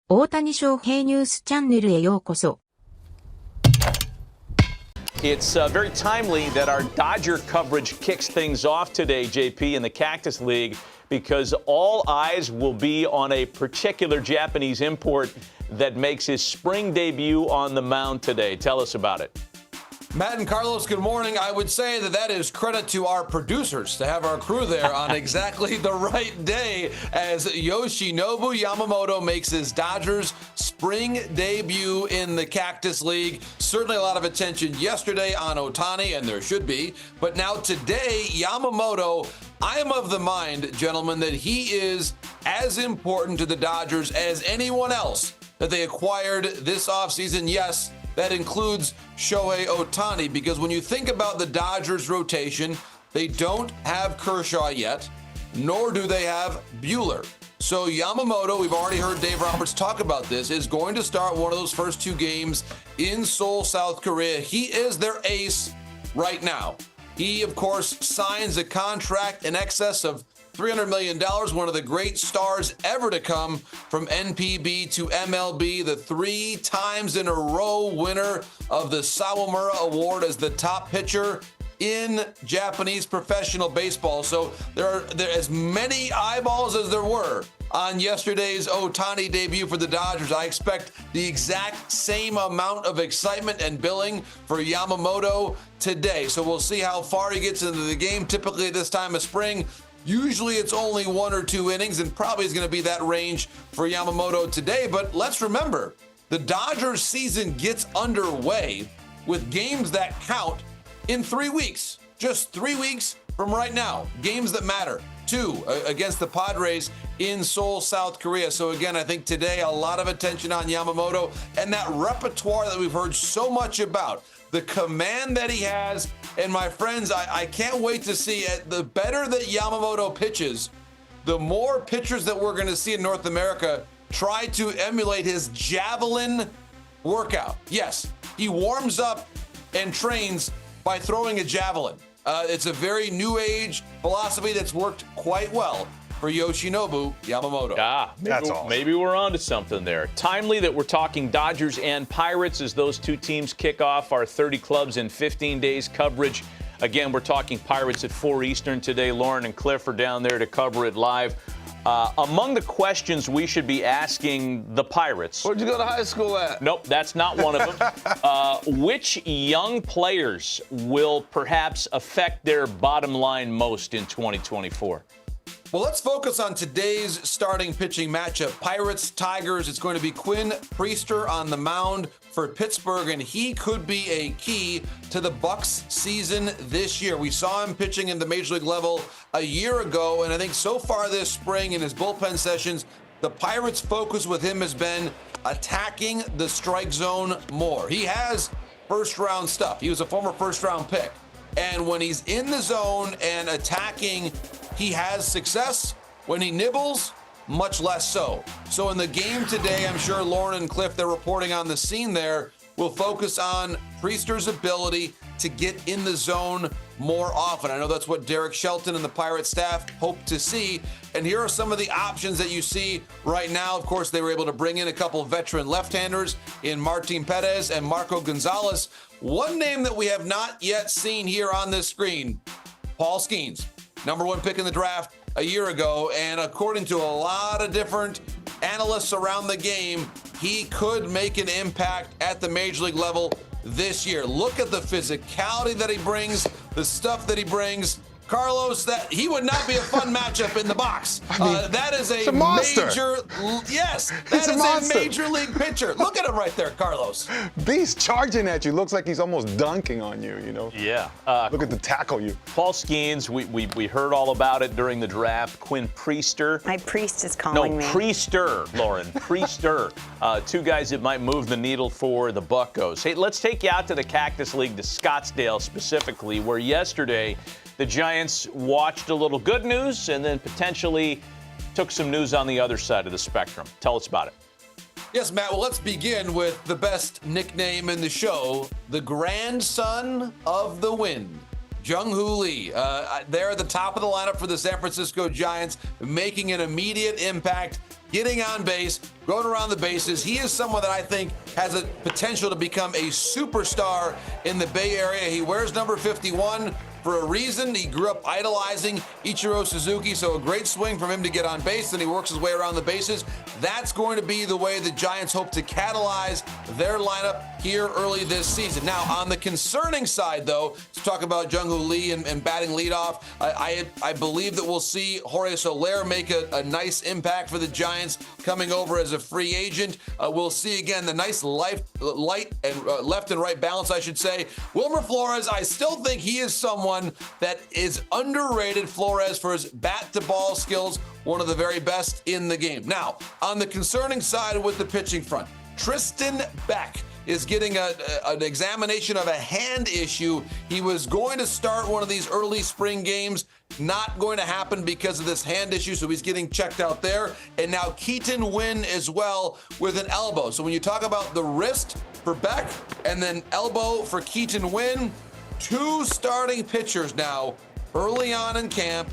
大谷翔平ニュースチャンネルへようこそ。It's very timely that our Dodger coverage kicks things off today, JP, in the Cactus League, because all eyes will be on a particular Japanese import that makes his spring debut on the mound today. Tell us about it. Matt and Carlos, good morning. I would say that is credit to our producers to have our crew there on exactly the right day as Yoshinobu Yamamoto makes his Dodgers spring debut in the Cactus League. Certainly a lot of attention yesterday on Ohtani, and there should be. But now today, Yamamoto, I am of the mind, gentlemen, that he is as important to the Dodgers as anyone else that they acquired this offseason. Yes, that includes ShoheiOhtani, because when you think about the Dodgers rotation, they don't have Kershaw yet, nor do they have Buehler. So Yamamoto, we've already heard Dave Roberts talk about this, is going to start one of those first two games in Seoul, South Korea. He is their ace right now. He, of course, signs a contract in excess of $300 million, one of the great stars ever to come from NPB to MLB, the 3 times in a row winner of the Sawamura Award as the top pitcher in Japanese professional baseball. So there are as many eyeballs as there were on yesterday's Ohtani debut for the Dodgers. I expect the exact same amount of excitement and billing for Yamamoto today. So we'll see how far he gets into the game. Typically at this time of spring, usually it's only 1 or 2 innings, and probably is going to be that range for Yamamoto today. But let's remember, the Dodgers season gets underway with games that count in 3 weeks. Just 3 weeks from right now. Games that matter. 2 against the Padres in Seoul, South Korea. So again, I think today a lot of attention on Yamamoto and that repertoire that we've heard so much about. The command that he has. And my friends, I can't wait to see it. The better that Yamamoto pitches, the more pitchers that we're going to see in North America try to emulate his javelin workout. Yes, he warms up and trains by throwing a javelin. It's a very new age philosophy that's worked quite well for Yoshinobu Yamamoto. Maybe we're onto something there. Timely that we're talking Dodgers and Pirates as those two teams kick off our 30 clubs in 15 days coverage. Again, we're talking Pirates at 4 Eastern today. Lauren and Cliff are down there to cover it live. Among the questions we should be asking the Pirates. Where'd you go to high school at? Nope, that's not one of them. Which young players will perhaps affect their bottom line most in 2024? Well, let's focus on today's starting pitching matchup. Pirates, Tigers. It's going to be Quinn Priester on the mound for Pittsburgh, and he could be a key to the Bucks season this year. We saw him pitching in the Major League level a year ago, and I think so far this spring in his bullpen sessions, the Pirates' focus with him has been attacking the strike zone more. He has first-round stuff. He was a former first-round pick. And when he's in the zone and attacking, he has success. When he nibbles, much less so. So in the game today, I'm sure Lauren and Cliff, they're reporting on the scene there, will focus on Priester's ability to get in the zone more often. I know that's what Derek Shelton and the Pirates staff hope to see. And here are some of the options that you see right now. Of course, they were able to bring in a couple of veteran left-handers in Martin Perez and Marco Gonzalez. One name that we have not yet seen here on this screen, Paul Skeens. #1 pick in the draft a year ago, and according to a lot of different analysts around the game, he could make an impact at the Major League level this year. Look at the physicality that he brings, the stuff that he brings. Carlos, that he would not be a fun matchup in the box. That is a major, yes, that is a major league pitcher. Look at him right there, Carlos. Beast charging at you. Looks like he's almost dunking on you, you know? Yeah. Look at the tackle you. Paul Skeens, we heard all about it during the draft. Quinn Priester. My priest is calling me. No, Priester, Lauren. Priester. 2 guys that might move the needle for the Buccos. Hey, let's take you out to the Cactus League, to Scottsdale specifically, where yesterday the Giants watched a little good news and then potentially took some news on the other side of the spectrum. Tell us about it. Yes, Matt. Well, let's begin with the best nickname in the show, the grandson of the wind. Jung-Hoo Lee. They're at the top of the lineup for the San Francisco Giants, making an immediate impact getting on base, going around the bases. He is someone that I think has a potential to become a superstar in the Bay Area. He wears number 51 for a reason. He grew up idolizing Ichiro Suzuki, so a great swing from him to get on base, then he works his way around the bases. That's going to be the way the Giants hope to catalyze their lineup here early this season. Now, on the concerning side, though, to talk about Jung-Hoo Lee and batting leadoff, I believe that we'll see Jorge Soler make a nice impact for the Giants coming over as a free agent. We'll see, again, the nice light and left and right balance, I should say. Wilmer Flores, I still think he is someone that is underrated. Flores for his bat-to-ball skills, one of the very best in the game. Now, on the concerning side with the pitching front, Tristan Beck is getting an examination of a hand issue. He was going to start one of these early spring games. Not going to happen because of this hand issue, so he's getting checked out there. And now Keaton Wynn as well with an elbow. So when you talk about the wrist for Beck and then elbow for Keaton Wynn, two starting pitchers now early on in camp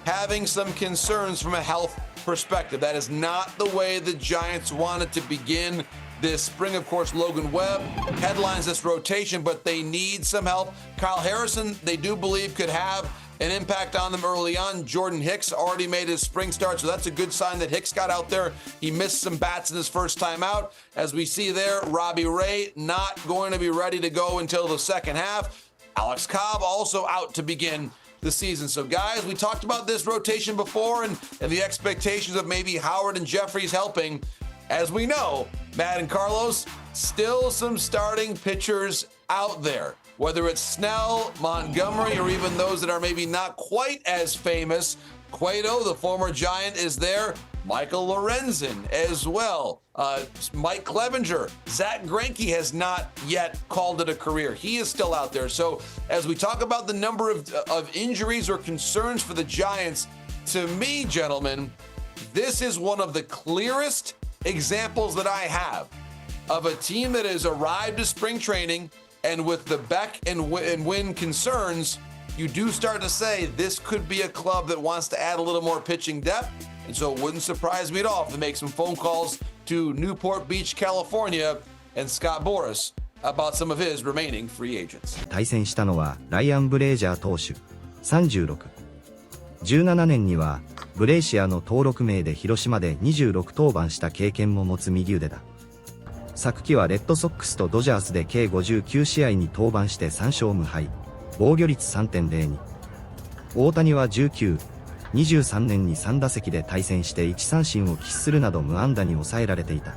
having some concerns from a health perspective. That is not the way the Giants wanted to begin this spring. Of course, Logan Webb headlines this rotation, but they need some help. Kyle Harrison, they do believe, could have an impact on them early on. Jordan Hicks already made his spring start, so that's a good sign that Hicks got out there. He missed some bats in his first time out. As we see there, Robbie Ray not going to be ready to go until the second half. Alex Cobb also out to begin the season. So guys, we talked about this rotation before and the expectations of maybe Howard and Jeffries helping. As we know, Matt and Carlos, still some starting pitchers out there. Whether it's Snell, Montgomery, or even those that are maybe not quite as famous. Cueto, the former Giant, is there. Michael Lorenzen as well. Mike Clevenger. Zach Greinke has not yet called it a career. He is still out there. So as we talk about the number of injuries or concerns for the Giants, to me, gentlemen, this is one of the clearest examples that I have of a team that has arrived to spring training, and with the Beck and Wynn concerns, you do start to say this could be a club that wants to add a little more pitching depth. And so it wouldn't surprise me at all if they make some phone calls to Newport Beach, California, and Scott Boras about some of his remaining free agents. 対戦したのはライアン・ブレイジャー投手36。17年にはブレイシアの登録名で広島で26登板した経験も持つ右腕だ。昨季はレッドソックスとドジャースで計59試合に登板して3勝無敗、防御率 3.02。大谷は19、23年に3打席で対戦して1三振を喫するなど無安打に抑えられていた。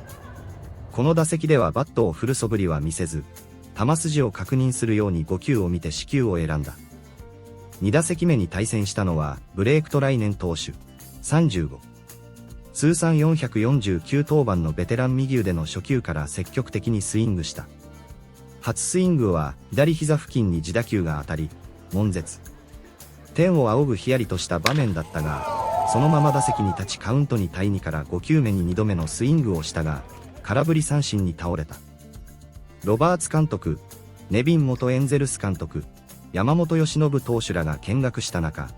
この打席ではバットを振る素振りは見せず、球筋を確認するように5球を見て四球を選んだ。2打席目に対戦したのはブレイクトライネン投手35。通算449登板のベテラン右腕の初球から積極的にスイングした。初スイングは左膝付近に自打球が当たり、悶絶。天を仰ぐヒヤリとした場面だったが、そのまま打席に立ちカウントに対2から5球目に2度目のスイングをしたが、空振り三振に倒れた。ロバーツ監督、ネビン元エンゼルス監督、山本由伸投手らが見学した中、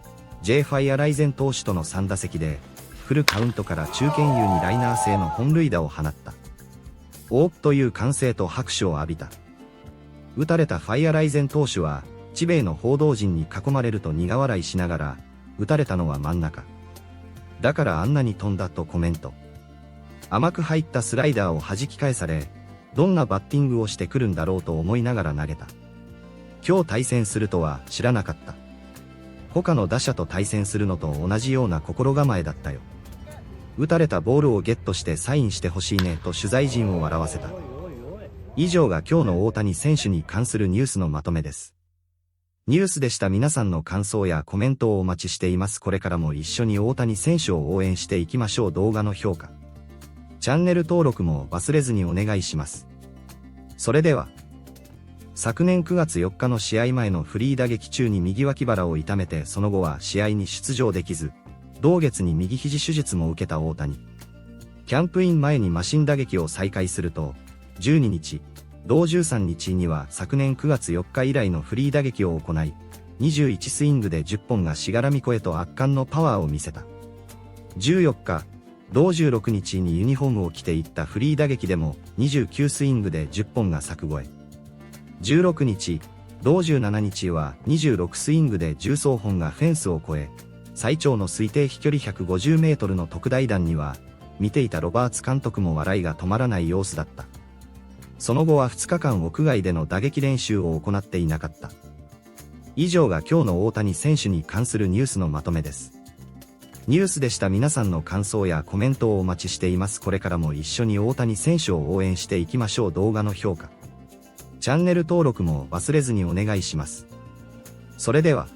J. ファイアライゼン投手との3打席で、フルカウントから中堅優にライナー性の本塁打を放った。おーっという歓声と拍手を浴びた。打たれたファイアライゼン投手は、日米の報道陣に囲まれると苦笑いしながら、打たれたのは真ん中。だからあんなに飛んだとコメント。甘く入ったスライダーを弾き返され、どんなバッティングをしてくるんだろうと思いながら投げた。今日対戦するとは知らなかった。他の打者と対戦するのと同じような心構えだったよ。打たれたボールをゲットしてサインしてほしいねと取材陣を笑わせた。以上が今日の大谷選手に関するニュースのまとめです。ニュースでした皆さんの感想やコメントをお待ちしています。これからも一緒に大谷選手を応援していきましょう。動画の評価、チャンネル登録も忘れずにお願いします。それでは。昨年9月4日の試合前のフリー打撃中に右脇腹を痛めてその後は試合に出場できず、同月に右肘手術も受けた大谷。キャンプイン前にマシン打撃を再開すると、12日、同13日には昨年9月4日以来のフリー打撃を行い、21スイングで10本がしがらみ越えと圧巻のパワーを見せた。14日、同16日にユニフォームを着ていったフリー打撃でも29スイングで10本が柵越え。16日、同17日は26スイングで13本がフェンスを越え、最長の推定飛距離150メートルの特大弾には、見ていたロバーツ監督も笑いが止まらない様子だった。その後は2日間屋外での打撃練習を行っていなかった。以上が今日の大谷選手に関するニュースのまとめです。ニュースでした皆さんの感想やコメントをお待ちしています。これからも一緒に大谷選手を応援していきましょう。動画の評価、チャンネル登録も忘れずにお願いします。それでは。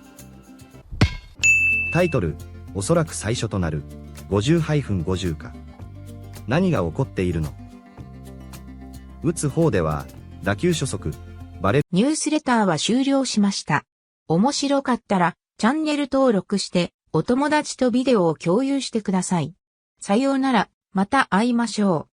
タイトル、おそらく最初となる 50-50 か。何が起こっているの？打つ方では、打球初速、ニュースレターは終了しました。面白かったら、チャンネル登録して、お友達とビデオを共有してください。さようなら、また会いましょう。